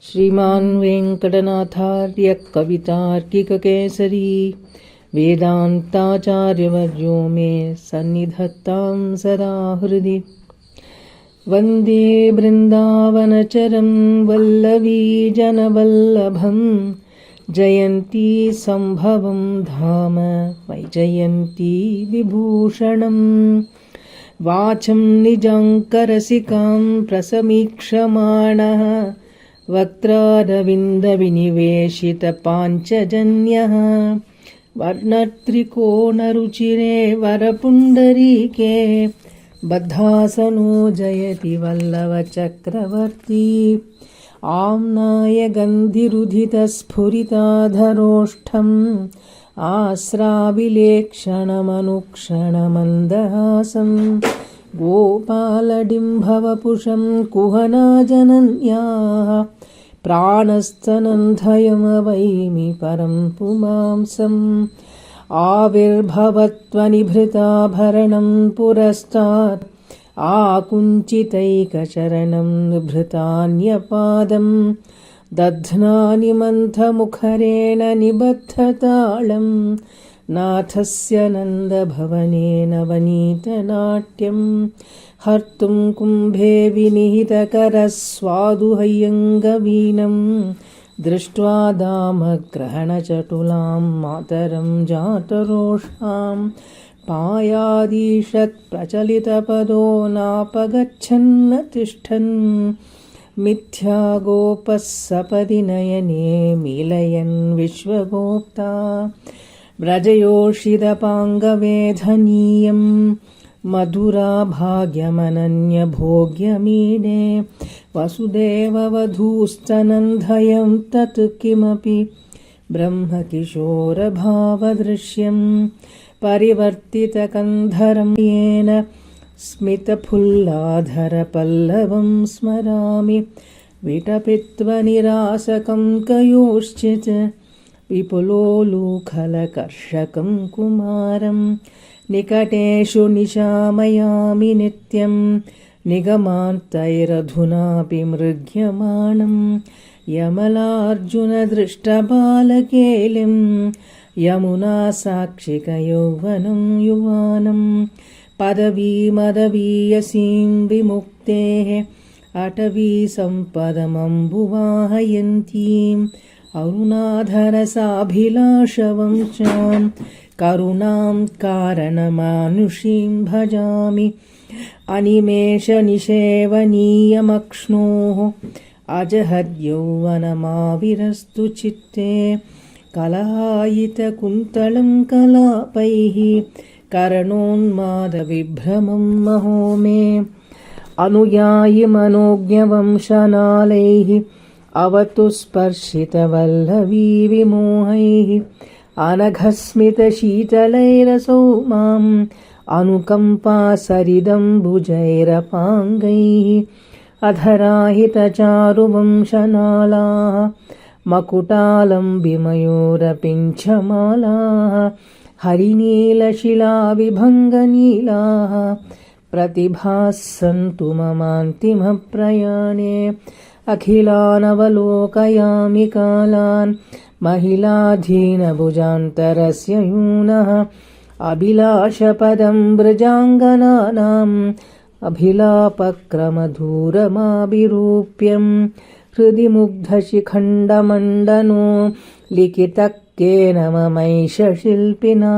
श्रीमान् वेङ्कटनाथार्यः कवितार्किककेसरी वेदान्ताचार्यवर्यो मे सन्निधत्तां सदा हृदि। वन्दे बृन्दावनचरं वल्लवीजनवल्लभं जयन्ती सम्भवं धाम वैजयन्ती विभूषणं। वाचं निजाङ्करसिकां प्रसमीक्षमाणः वक्त्रारविन्दविनिवेशितपाञ्चजन्यः वर्णत्रिकोणरुचिरे वरपुण्डरीके बद्धासनो जयति वल्लवचक्रवर्ती। आम्नाय गन्धिरुधितस्फुरिताधरोष्ठम् आस्राविलेक्षणमनुक्षणमन्दहासं गोपालडिम्भवपुषं कुहनाजनन्याः प्राणस्तनन्धयमवैमि परं पुमांसम्। आविर्भवत्वनिभृताभरणं पुरस्तात् आकुञ्चितैकचरणं भृतान्यपादं दध्नानि मन्थमुखरेण निबद्धतालं नाथस्य नन्दभवने नवनीतनाट्यं हर्तुं कुम्भे विनिहितकरस्वादुहय्यङ्गवीनं दृष्ट्वा दामग्रहणचटुलां मातरं जातरोषां पायादीशत् प्रचलितपदो नापगच्छन्न तिष्ठन् मिथ्या गोपः सपदि नयने मीलयन् विश्वगोप्ता व्रजयोषितपाङ्गवेधनीयं मधुराभाग्यमनन्यभोग्यमीडे वसुदेववधूस्तनन्धयं तत् किमपि ब्रह्मकिशोरभावदृश्यं परिवर्तितकन्धरं येन स्मितफुल्लाधरपल्लवं स्मरामि विटपित्वनिरासकं कयोश्चित् विपुलोलूखलकर्षकं कुमारं निकटेषु निशामयामि नित्यं निगमान्तैरधुनापि मृग्यमाणं यमलार्जुनदृष्टबालकेलिं यमुनासाक्षिकयौवनं युवानं पदवीमदवीयसीं विमुक्तेः अटवीसम्पदमम्बुवाहयन्तीम् अरुणाधरसाभिलाषवंशां करुणां कारणमानुषीं भजामि। अनिमेषनिषेवनीयमक्ष्णोः अजहद्यौवनमाविरस्तु चित्ते कलहायितकुन्तलं कलापैः करणोन्मादविभ्रमं महो मे। अनुयायि मनोज्ञवंशनालैः अवतु स्पर्शितवल्लवी विमोहैः अनघस्मितशीतलैरसौ माम् अनुकम्पासरिदम्बुजैरपाङ्गैः अधराहितचारुवंशनालाः मकुटालम्बिमयूरपिञ्छमालाः हरिनीलशिलाविभङ्गनीलाः प्रतिभास्सन्तु ममान्तिमप्रयाणे। अखिलानवलोकयामि कालान् महिलाधीनभुजान्तरस्य यूनः अभिलाषपदं व्रजाङ्गनानाम् अभिलापक्रमधूरमाभिरूप्यं हृदि मुग्धशिखण्डमण्डनो लिखितः केन ममैष शिल्पिना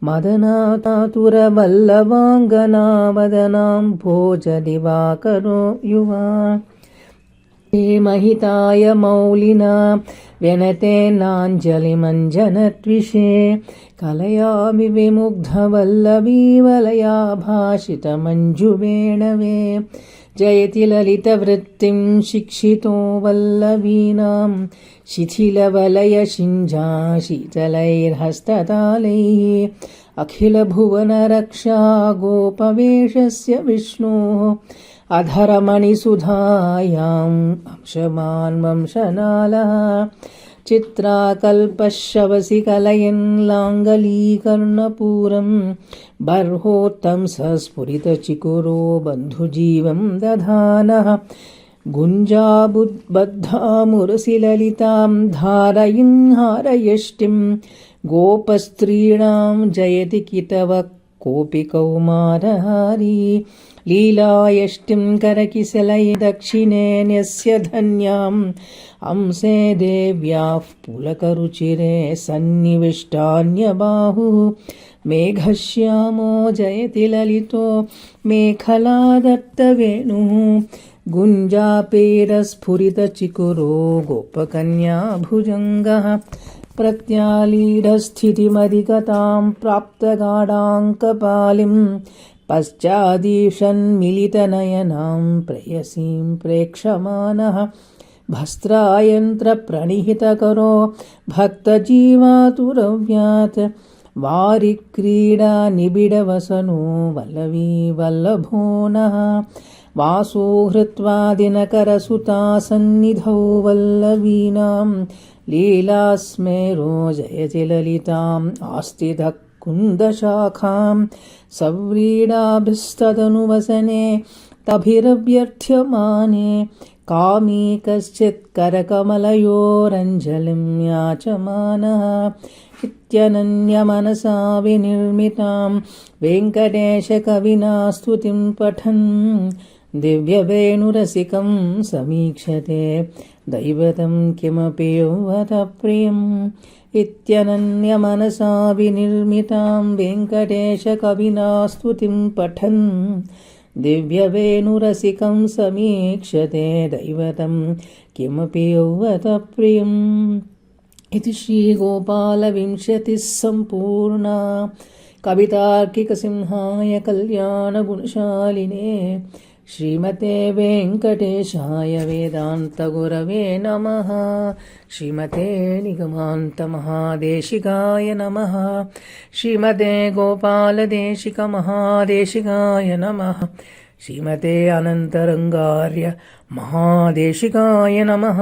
मदनातातुरवल्लभाङ्गनावदनां भोजदिवाकरो युवा। हे महिताय मौलिना व्यनतेनाञ्जलिमञ्जनत्विषे कलयामि विमुग्धवल्लवीवलया भाषितमञ्जुवेणवे जयति ललितवृत्तिं शिक्षितो वल्लवीनां शिथिलवलयशिञ्जा शीतलैर्हस्ततालैः अखिलभुवनरक्षा गोपवेशस्य विष्णोः अधरमणिसुधायाम् अंशमान् वंशनालः चित्राकल्पशवसि कलयन् लाङ्गलीकर्णपूरं बर्होत्तंसस्फुरितचिकुरो बन्धुजीवं दधानः गुञ्जाबुद्बद्धामुरसिललितां धारयन् हारयष्टिं गोपस्त्रीणां जयति कितवः कोऽपि कौमारहारी लीलायष्टिं करकिसलये दक्षिणे न्यस्य धन्याम् अंसे देव्याः पुलकरुचिरे सन्निविष्टान्यबाहुः मेघश्यामो जयति ललितो मेखलादत्तवेणुः गुञ्जापेरस्फुरितचिकुरो गोपकन्या भुजङ्गः प्रत्यालीढस्थितिमधिगतां प्राप्तगाढाङ्कपालिं पश्चादीशन्मिलितनयनां प्रेयसीं प्रेक्षमाणः भस्त्रायन्त्रप्रणिहितकरो भक्तजीवातुरव्यात् वारिक्रीडा निबिडवसनो वल्लवी वल्लभो नः वासो हृत्वा दिनकरसुता सन्निधौ वल्लवीनां लीलास्मेरो जयति ललिताम् आस्तितः कुन्दशाखां सव्रीडाभिस्तदनुवसने तभिरभ्यर्थ्यमाने कामी कश्चित् करकमलयोरञ्जलिं याचमानः इत्यनन्यमनसा विनिर्मितां वेङ्कटेशकविना स्तुतिं पठन् दिव्यवेणुरसिकं समीक्षते दैवतं किमपि यौवतप्रियम् इत्यनन्यमनसा विनिर्मितां वेङ्कटेशकविना स्तुतिं पठन् दिव्यवेणुरसिकं समीक्षते दैवतं किमपि यौवतप्रियम् इति श्रीगोपालविंशतिः सम्पूर्णा कवितार्किकसिंहाय कल्याणगुणशालिने श्रीमते वेङ्कटेशाय वेदान्तगुरवे नमः। श्रीमते निगमान्तमहादेशिकाय नमः। श्रीमते गोपालदेशिकमहादेशिकाय नमः। श्रीमते अनन्तरङ्गार्य महादेशिकाय नमः।